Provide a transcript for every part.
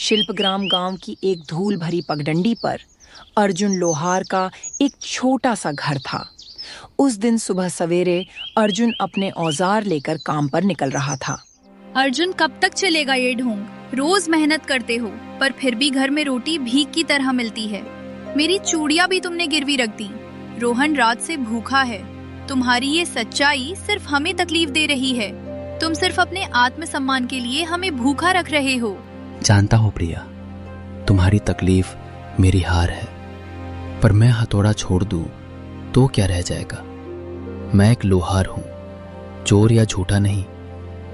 शिल्पग्राम गांव की एक धूल भरी पगडंडी पर अर्जुन लोहार का एक छोटा सा घर था। उस दिन सुबह सवेरे अर्जुन अपने औजार लेकर काम पर निकल रहा था। अर्जुन, कब तक चलेगा ये ढोंग? रोज मेहनत करते हो पर फिर भी घर में रोटी भीख की तरह मिलती है। मेरी चूड़ियां भी तुमने गिरवी रख दी। रोहन रात से भूखा है। तुम्हारी ये सच्चाई सिर्फ हमें तकलीफ दे रही है। तुम सिर्फ अपने आत्मसम्मान के लिए हमें भूखा रख रहे हो। जानता हूँ प्रिया, तुम्हारी तकलीफ मेरी हार है, पर मैं हथौड़ा छोड़ दूं तो क्या रह जाएगा। मैं एक लोहार हूं, चोर या झूठा नहीं।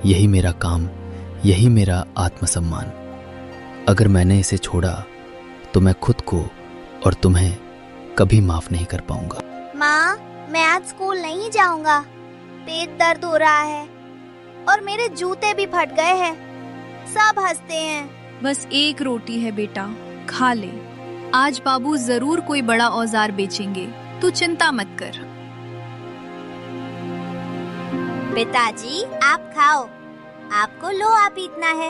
यही मेरा काम, यही मेरा आत्मसम्मान। अगर मैंने इसे छोड़ा तो मैं खुद को और तुम्हें कभी माफ नहीं कर पाऊंगा। माँ, मैं आज स्कूल नहीं जाऊंगा। पेट दर्द हो रहा है और मेरे जूते भी फट गए हैं। सब हंसते हैं। बस एक रोटी है बेटा, खा ले। आज बाबू जरूर कोई बड़ा औजार बेचेंगे, तू चिंता मत कर। पिताजी, आप खाओ। आपको लोहा पीटना है,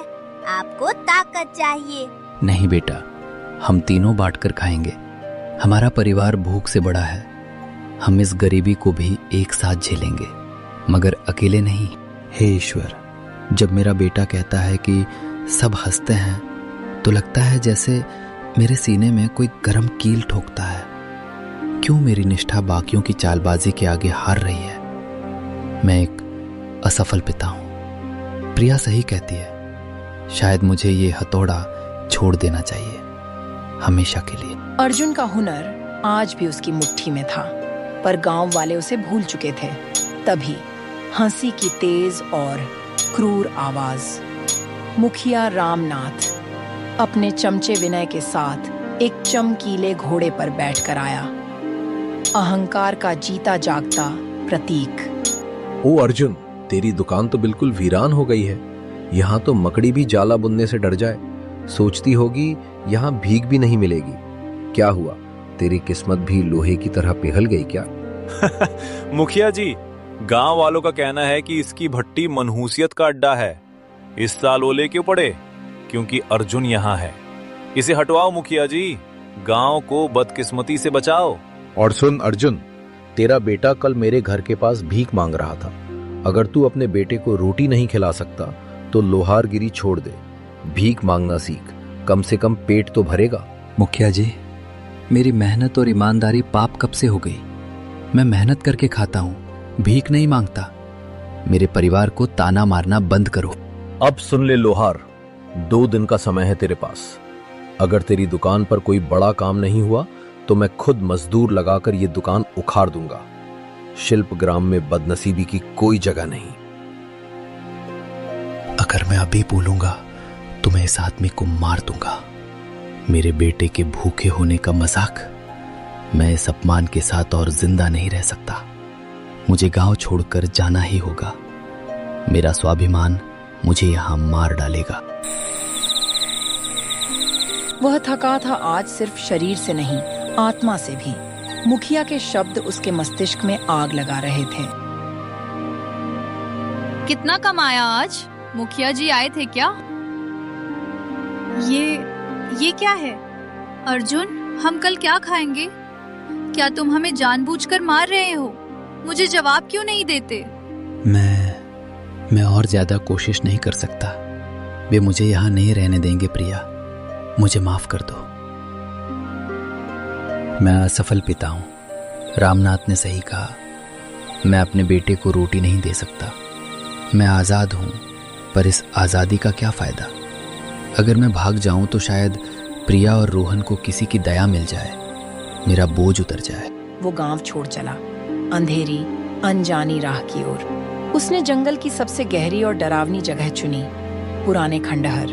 आपको ताकत चाहिए। नहीं बेटा, हम तीनों बांटकर खाएंगे। हमारा परिवार भूख से बड़ा है। हम इस गरीबी को भी एक साथ झेलेंगे, मगर अकेले नहीं। हे ईश्वर, जब मेरा बेटा कहता है कि सब हंसते हैं तो लगता है जैसे मेरे सीने में कोई गरम कील ठोकता है। क्यों मेरी निष्ठा बाकियों की चालबाजी के आगे हार रही है? मैं एक असफल पिता हूं। प्रिया सही कहती है, शायद मुझे ये हथौड़ा छोड़ देना चाहिए, हमेशा के लिए। अर्जुन का हुनर आज भी उसकी मुट्ठी में था, पर गांव वाले उसे भूल चुके थे। तभी हंसी की तेज और क्रूर आवाज। मुखिया रामनाथ अपने चमचे विनय के साथ एक चमकीले घोड़े पर बैठकर आया, अहंकार का जीता जागता प्रतीक। ओ अर्जुन, तेरी दुकान तो बिल्कुल वीरान हो गई है। यहाँ तो मकड़ी भी जाला बुनने से डर जाए। सोचती होगी यहाँ भीख भी नहीं मिलेगी। क्या हुआ, तेरी किस्मत भी लोहे की तरह पिघल गई क्या? मुखिया जी, गांव वालों का कहना है कि इसकी भट्टी मनहूसियत का अड्डा है। इस साल ओले क्यों पड़े? क्योंकि अर्जुन यहाँ है। इसे हटवाओ मुखिया जी, गांव को बदकिस्मती से बचाओ। और सुन अर्जुन, तेरा बेटा कल मेरे घर के पास भीख मांग रहा था। अगर तू अपने बेटे को रोटी नहीं खिला सकता तो लोहारगिरी छोड़ दे, भीख मांगना सीख। कम से कम पेट तो भरेगा। मुखिया जी, मेरी मेहनत और ईमानदारी पाप कब से हो गई? मैं मेहनत करके खाता हूँ, भीख नहीं मांगता। मेरे परिवार को ताना मारना बंद करो। अब सुन ले लोहार, 2 दिन का समय है तेरे पास। अगर तेरी दुकान पर कोई बड़ा काम नहीं हुआ तो मैं खुद मजदूर लगाकर ये दुकान उखाड़ दूंगा। शिल्पग्राम में बदनसीबी की कोई जगह नहीं। अगर मैं अभी बोलूंगा तो मैं इस आदमी को मार दूंगा। मेरे बेटे के भूखे होने का मजाक। मैं इस अपमान के साथ और जिंदा नहीं रह सकता। मुझे गांव छोड़कर जाना ही होगा। मेरा स्वाभिमान मुझे यहां मार डालेगा। वह थका था आज सिर्फ शरीर से नहीं, आत्मा से भी। मुखिया के शब्द उसके मस्तिष्क में आग लगा रहे थे। कितना कमाया आज? मुखिया जी आए थे क्या? ये क्या है? अर्जुन, हम कल क्या खाएंगे? क्या तुम हमें जानबूझकर मार रहे हो? मुझे जवाब क्यों नहीं देते? मैं और ज्यादा कोशिश नहीं कर सकता। वे मुझे यहाँ नहीं रहने देंगे प्रिया, मुझे माफ कर दो। मैं असफल पिता हूँ। रामनाथ ने सही कहा, मैं अपने बेटे को रोटी नहीं दे सकता। मैं आजाद हूँ, पर इस आजादी का क्या फायदा? अगर मैं भाग जाऊं तो शायद प्रिया और रोहन को किसी की दया मिल जाए, मेरा बोझ उतर जाए। वो गांव छोड़ चला, अंधेरी अनजानी राह की ओर। उसने जंगल की सबसे गहरी और डरावनी जगह चुनी, पुराने खंडहर।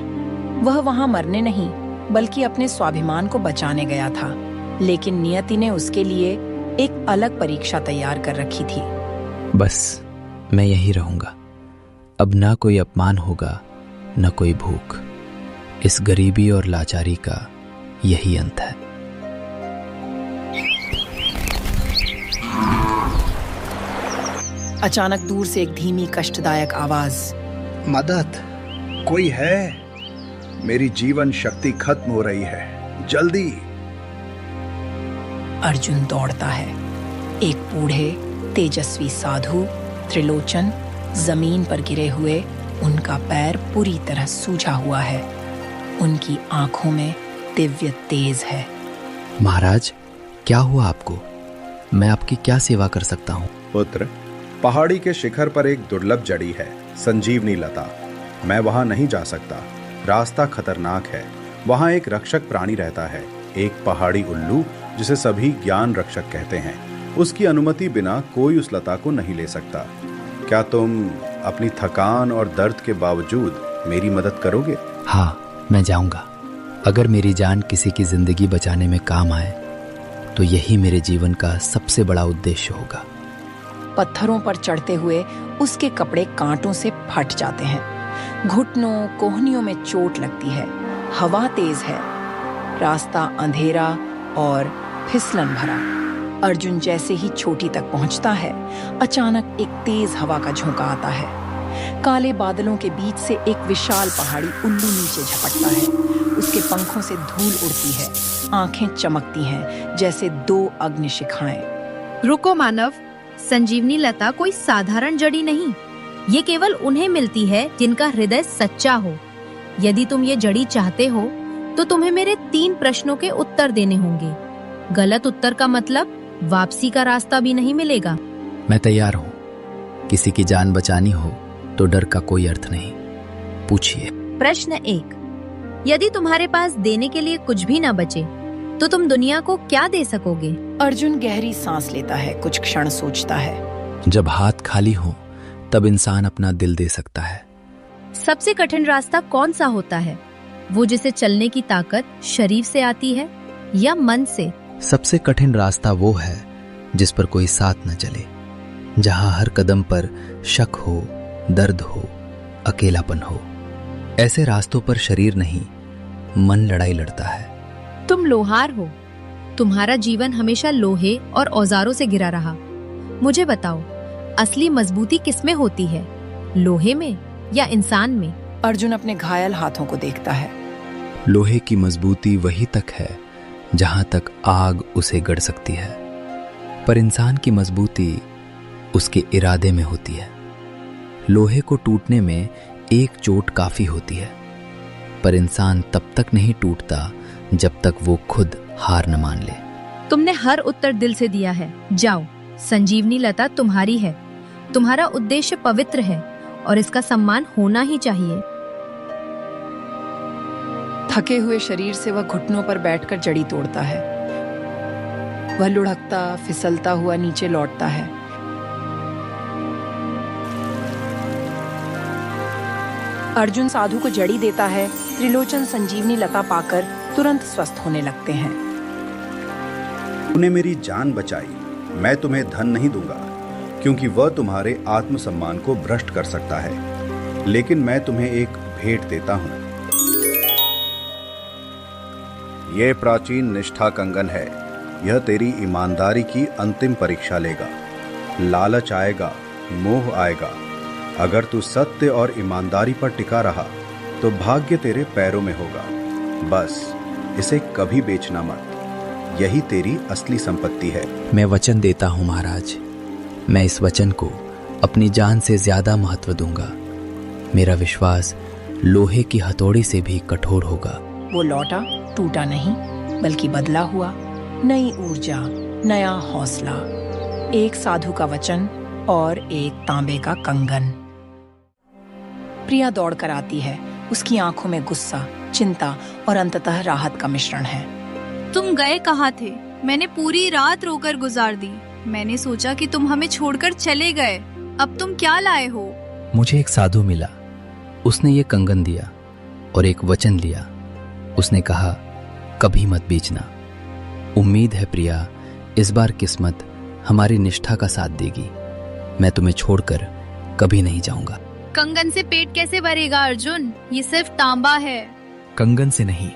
वह वहां मरने नहीं बल्कि अपने स्वाभिमान को बचाने गया था, लेकिन नियति ने उसके लिए एक अलग परीक्षा तैयार कर रखी थी। बस मैं यही रहूंगा। अब ना कोई अपमान होगा, न कोई भूख। इस गरीबी और लाचारी का यही अंत है। अचानक दूर से एक धीमी कष्टदायक आवाज। मदद, कोई है? मेरी जीवन शक्ति खत्म हो रही है, जल्दी। अर्जुन दौड़ता है। एक बूढ़े तेजस्वी साधु त्रिलोचन जमीन पर गिरे हुए, उनका पैर पूरी तरह सूजा हुआ है। उनकी आंखों में दिव्य तेज है। महाराज, क्या हुआ आपको? मैं आपकी क्या सेवा कर सकता हूँ? पुत्र, पहाड़ी के शिखर पर एक दुर्लभ जड़ी है, संजीवनी लता। मैं वहां नहीं जा सकता, रास्ता खतरनाक है। वहां एक रक्षक प्राणी रहता है, एक पहाड़ी उल्लू, जिसे सभी ज्ञान रक्षक कहते हैं। उसकी अनुमति बिना कोई उस लता को नहीं ले सकता। क्या तुम अपनी थकान और दर्द के बावजूद मेरी मदद करोगे? हाँ, मैं जाऊंगा। अगर मेरी जान किसी की जिंदगी बचाने में काम आए तो यही मेरे जीवन का सबसे बड़ा उद्देश्य होगा। पत्थरों पर चढ़ते हुए उसके कपड़े कांटों से फट जाते हैं। घुटनों कोहनियों में चोट लगती है। हवा तेज है। रास्ता अंधेरा और फिसलन भरा। अर्जुन जैसे ही चोटी तक पहुंचता है, अचानक एक तेज हवा का झोंका आता है। काले बादलों के बीच से एक विशाल पहाड़ी उल्लू नीचे झपटता है। उसके पंखों से धूल उड़ती है। आंखें चमकती हैं जैसे 2 अग्निशिखाएं। रुको मानव, संजीवनी लता कोई साधारण जड़ी नहीं। ये केवल उन्हें मिलती है जिनका हृदय सच्चा हो। यदि तुम ये जड़ी चाहते हो तो तुम्हें मेरे 3 प्रश्नों के उत्तर देने होंगे। गलत उत्तर का मतलब वापसी का रास्ता भी नहीं मिलेगा। मैं तैयार हूँ। किसी की जान बचानी हो तो डर का कोई अर्थ नहीं। पूछिए। प्रश्न 1, यदि तुम्हारे पास देने के लिए कुछ भी ना बचे तो तुम दुनिया को क्या दे सकोगे? अर्जुन गहरी सांस लेता है, कुछ क्षण सोचता है। जब हाथ खाली हो तब इंसान अपना दिल दे सकता है। सबसे कठिन रास्ता कौन सा होता है? वो जिसे चलने की ताकत शरीर से आती है या मन से? सबसे कठिन रास्ता वो है जिस पर कोई साथ न चले, जहां हर कदम पर शक हो, दर्द हो, अकेलापन हो। ऐसे रास्तों पर शरीर नहीं, मन लड़ाई लड़ता है। तुम लोहार हो। तुम्हारा जीवन हमेशा लोहे और औजारों से घिरा रहा। मुझे बताओ, असली मजबूती किसमें होती है, लोहे में या इंसान में? अर्जुन अपने घायल हाथों को देखता है। लोहे की मजबूती वही तक है जहां तक आग उसे गड़ सकती है, पर इंसान की मजबूती उसके इरादे में होती है। लोहे को टूटने में एक चोट काफी होती है, पर इंसान तब तक नहीं टूटता जब तक वो खुद हार न मान ले। तुमने हर उत्तर दिल से दिया है। जाओ, संजीवनी लता तुम्हारी है। तुम्हारा उद्देश्य पवित्र है और इसका सम्मान होना ही चाहिए। थके हुए शरीर से वह घुटनों पर बैठकर जड़ी तोड़ता है। वह लुढ़कता फिसलता हुआ नीचे लौटता है। अर्जुन साधु को जड़ी देता है। त्रिलोचन संजीवनी लता पाकर तुरंत स्वस्थ होने लगते हैं। तूने मेरी जान बचाई। मैं तुम्हें धन नहीं दूंगा, क्योंकि वह तुम्हारे आत्मसम्मान को भ्रष्ट कर सकता है। लेकिन मैं तुम्हें एक भेंट देता हूं। यह प्राचीन निष्ठा कंगन है। यह तेरी ईमानदारी की अंतिम परीक्षा लेगा। लालच आएगा, मोह आएगा। अगर तू सत्य और ईमानदारी पर टिका रहा तो भाग्य तेरे पैरों में होगा। बस इसे कभी बेचना मत। यही तेरी असली संपत्ति है। मैं वचन देता हूँ महाराज, मैं इस वचन को अपनी जान से ज्यादा महत्व दूंगा। मेरा विश्वास लोहे की हथौड़ी से भी कठोर होगा। वो लौटा, टूटा नहीं बल्कि बदला हुआ। नई ऊर्जा, नया हौसला, एक साधु का वचन और एक तांबे का कंगन। प्रिया दौड़कर आती है। उसकी आंखों में गुस्सा, चिंता और अंततः राहत का मिश्रण है। तुम गए कहाँ थे? मैंने पूरी रात रोकर गुजार दी। मैंने सोचा कि तुम हमें छोड़कर चले गए। अब तुम क्या लाए हो? मुझे एक साधु मिला। उसने ये कंगन दिया और एक वचन लिया। उसने कहा, कभी मत बेचना। उम्मीद है प्रिया, इस बार किस्मत हमारी निष्ठा का साथ देगी। मैं तुम्हें छोड़कर कभी नहीं जाऊंगा। कंगन से पेट कैसे भरेगा अर्जुन? ये सिर्फ तांबा है। कंगन से नहीं,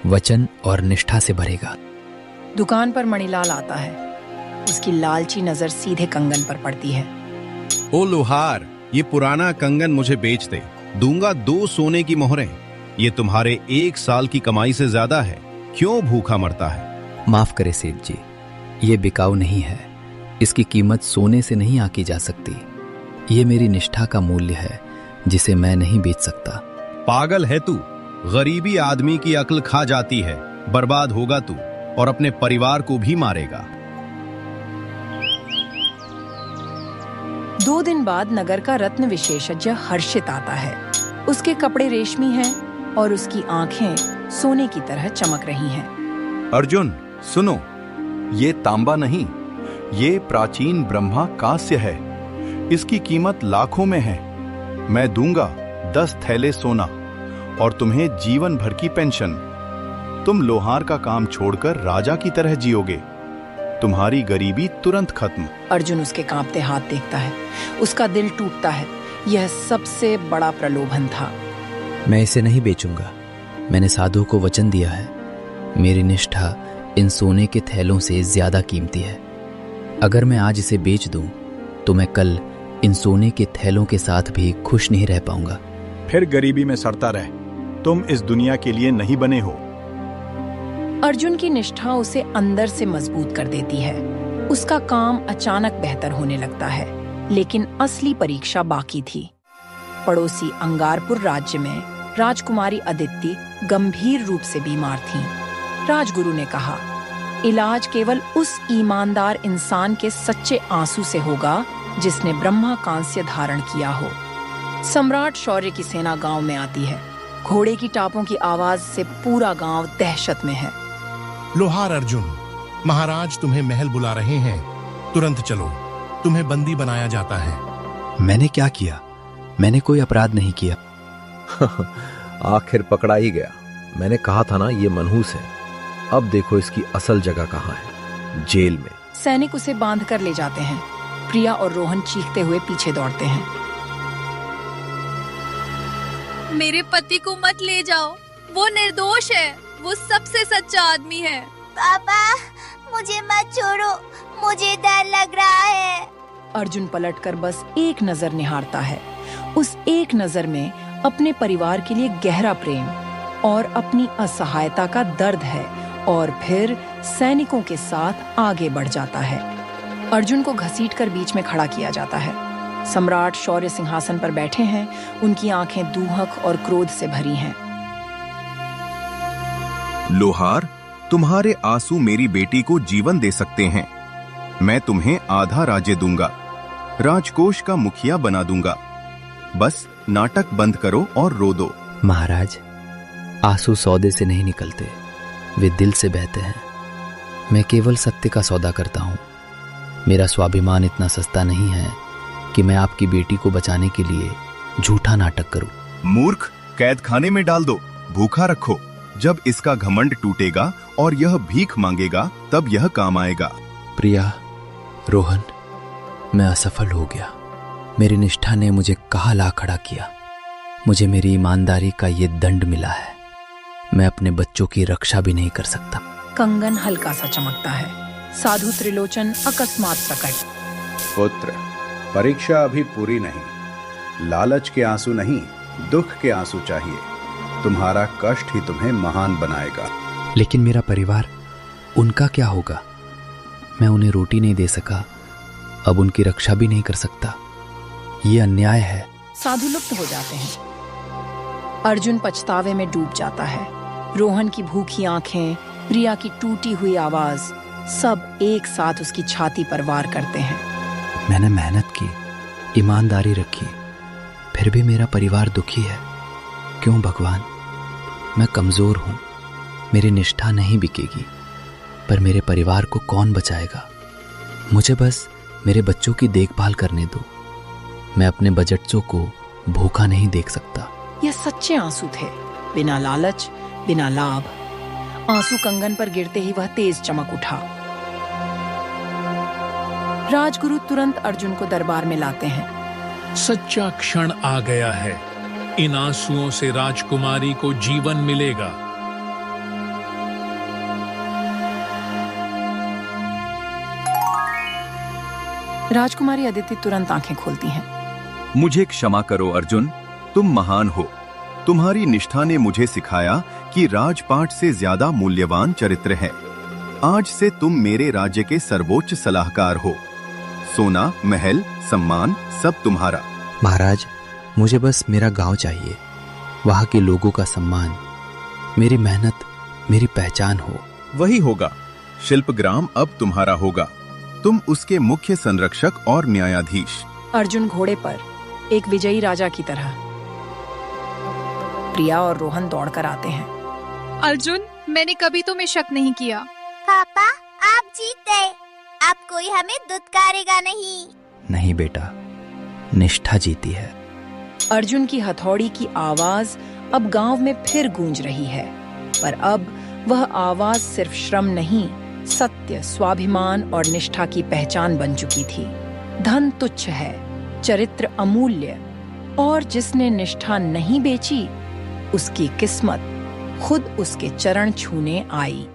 वचन और निष्ठा से भरेगा। दुकान पर मणिलाल आता है। उसकी लालची नजर सीधे कंगन पर पड़ती है। ओ लोहार, ये पुराना कंगन मुझे बेच दे। दूंगा 2 सोने की मोहरें। ये तुम्हारे 1 साल की कमाई से ज्यादा है। क्यों भूखा मरता है? माफ करे सेठ जी, ये बिकाऊ नहीं है। इसकी कीमत सोने से नहीं आकी जा सकती। ये मेरी निष्ठा का मूल्य है जिसे मैं नहीं बेच सकता। पागल है तू। गरीबी आदमी की अक्ल खा जाती है। बर्बाद होगा तू और अपने परिवार को भी मारेगा। 2 दिन बाद नगर का रत्न विशेषज्ञ हर्षित आता है। उसके कपड़े रेशमी हैं और उसकी आंखें सोने की तरह चमक रही हैं। अर्जुन सुनो, ये तांबा नहीं, ये प्राचीन ब्रह्मा कांस्य है। इसकी कीमत लाखों में है। मैं दूंगा 10 थैले सोना और तुम्हें जीवन भर की पेंशन। तुम लोहार का काम छोड़कर राजा की तरह जियोगे। तुम्हारी गरीबी तुरंत खत्म। अर्जुन उसके कांपते हाथ देखता है। उसका दिल टूटता है। यह सबसे बड़ा प्रलोभन था। मैं इसे नहीं बेचूंगा। मैंने साधु को वचन दिया है। मेरी निष्ठा इन सोने के थैलों से ज्यादा कीमती है। अगर मैं आज इसे बेच दूं तो मैं कल इन सोने के थैलों के साथ भी खुश नहीं रह पाऊंगा। फिर गरीबी में सड़ता रह। तुम इस दुनिया के लिए नहीं बने हो। अर्जुन की निष्ठा उसे अंदर से मजबूत कर देती है। उसका काम अचानक बेहतर होने लगता है, लेकिन असली परीक्षा बाकी थी। पड़ोसी अंगारपुर राज्य में राजकुमारी अदिति गंभीर रूप से बीमार थीं। राजगुरु ने कहा, इलाज केवल उस ईमानदार इंसान के सच्चे आंसू से होगा जिसने ब्रह्मा कांस्य धारण किया हो। सम्राट शौर्य की सेना गांव में आती है। घोड़े की टापों की आवाज से पूरा गांव दहशत में है। लोहार अर्जुन, महाराज तुम्हें महल बुला रहे हैं। तुरंत चलो, तुम्हें बंदी बनाया जाता है। मैंने क्या किया? मैंने कोई अपराध नहीं किया। आखिर पकड़ा ही गया। मैंने कहा था ना, ये मनहूस है। अब देखो इसकी असल जगह कहाँ है। जेल में। सैनिक उसे बांध कर ले जाते हैं। प्रिया और रोहन चीखते हुए पीछे दौड़ते हैं। मेरे पति को मत ले जाओ, वो निर्दोष है। वो सबसे सच्चा आदमी है। पापा, मुझे मत छोड़ो, मुझे डर लग रहा है। अर्जुन पलटकर बस एक नजर निहारता है। उस एक नजर में अपने परिवार के लिए गहरा प्रेम और अपनी असहायता का दर्द है, और फिर सैनिकों के साथ आगे बढ़ जाता है। अर्जुन को घसीटकर बीच में खड़ा किया जाता है। सम्राट शौर्य सिंहासन पर बैठे हैं। उनकी आंखें दूहक और क्रोध से भरी हैं। लोहार, तुम्हारे आंसू मेरी बेटी को जीवन दे सकते हैं। मैं तुम्हें आधा राज्य दूंगा, राजकोष का मुखिया बना दूंगा। बस नाटक बंद करो और रो दो। महाराज, आंसू सौदे से नहीं निकलते, वे दिल से बहते हैं। मैं केवल सत्य का सौदा करता हूँ। मेरा स्वाभिमान इतना सस्ता नहीं है कि मैं आपकी बेटी को बचाने के लिए झूठा नाटक करूं। मूर्ख, कैद खाने में डाल दो, भूखा रखो। जब इसका घमंड टूटेगा और यह भीख मांगेगा, तब यह काम आएगा। प्रिया, रोहन, मैं असफल हो गया। मेरी निष्ठा ने मुझे कहाँ ला खड़ा किया। मुझे मेरी ईमानदारी का ये दंड मिला है। मैं अपने बच्चों की रक्षा भी नहीं कर सकता। कंगन हल्का सा चमकता है। साधु त्रिलोचन अकस्मात प्रकट। पुत्र, परीक्षा अभी पूरी नहीं। लालच के आंसू नहीं, दुख के आंसू चाहिए। तुम्हारा कष्ट ही तुम्हें महान बनाएगा। लेकिन मेरा परिवार, उनका क्या होगा? मैं उन्हें रोटी नहीं दे सका, अब उनकी रक्षा भी नहीं कर सकता। ये अन्याय है। साधु लुप्त हो जाते हैं। अर्जुन पछतावे में डूब जाता है। रोहन की भूखी आंखें, प्रिया की टूटी हुई आवाज, सब एक साथ उसकी छाती पर वार करते हैं। मैंने मेहनत की, ईमानदारी रखी, फिर भी मेरा परिवार दुखी है। क्यों भगवान? मैं कमजोर हूं, मेरी निष्ठा नहीं बिकेगी, पर मेरे परिवार को कौन बचाएगा? मुझे बस मेरे बच्चों की देखभाल करने दो। मैं अपने बजटों को भूखा नहीं देख सकता। यह सच्चे आंसू थे, बिना लालच, बिना लाभ। आंसू कंगन पर गिरते ही वह तेज चमक उठा। राजगुरु तुरंत अर्जुन को दरबार में लाते हैं। सच्चा क्षण आ गया है। इन आंसुओं से राजकुमारी को जीवन मिलेगा। राजकुमारी अदिति तुरंत आंखें खोलती हैं। मुझे क्षमा करो अर्जुन, तुम महान हो। तुम्हारी निष्ठा ने मुझे सिखाया कि राजपाट से ज्यादा मूल्यवान चरित्र है। आज से तुम मेरे राज्य के सर्वोच्च सलाहकार हो। सोना, महल, सम्मान सब तुम्हारा। महाराज, मुझे बस मेरा गांव चाहिए, वहां के लोगों का सम्मान, मेरी मेहनत मेरी पहचान हो। वही होगा। शिल्पग्राम अब तुम्हारा होगा। तुम उसके मुख्य संरक्षक और न्यायाधीश। अर्जुन घोड़े पर एक विजयी राजा की तरह। प्रिया और रोहन दौड़कर आते हैं। अर्जुन, मैंने कभी तुम्हें शक नहीं किया। पापा, आप जीत गए। अब कोई हमें दुत्कारेगा नहीं। नहीं बेटा, निष्ठा जीती है। अर्जुन की हथौड़ी की आवाज अब गांव में फिर गूंज रही है, पर अब वह आवाज सिर्फ श्रम नहीं, सत्य, स्वाभिमान और निष्ठा की पहचान बन चुकी थी। धन तुच्छ है, चरित्र अमूल्य, और जिसने निष्ठा नहीं बेची, उसकी किस्मत खुद उसके चरण छूने आई।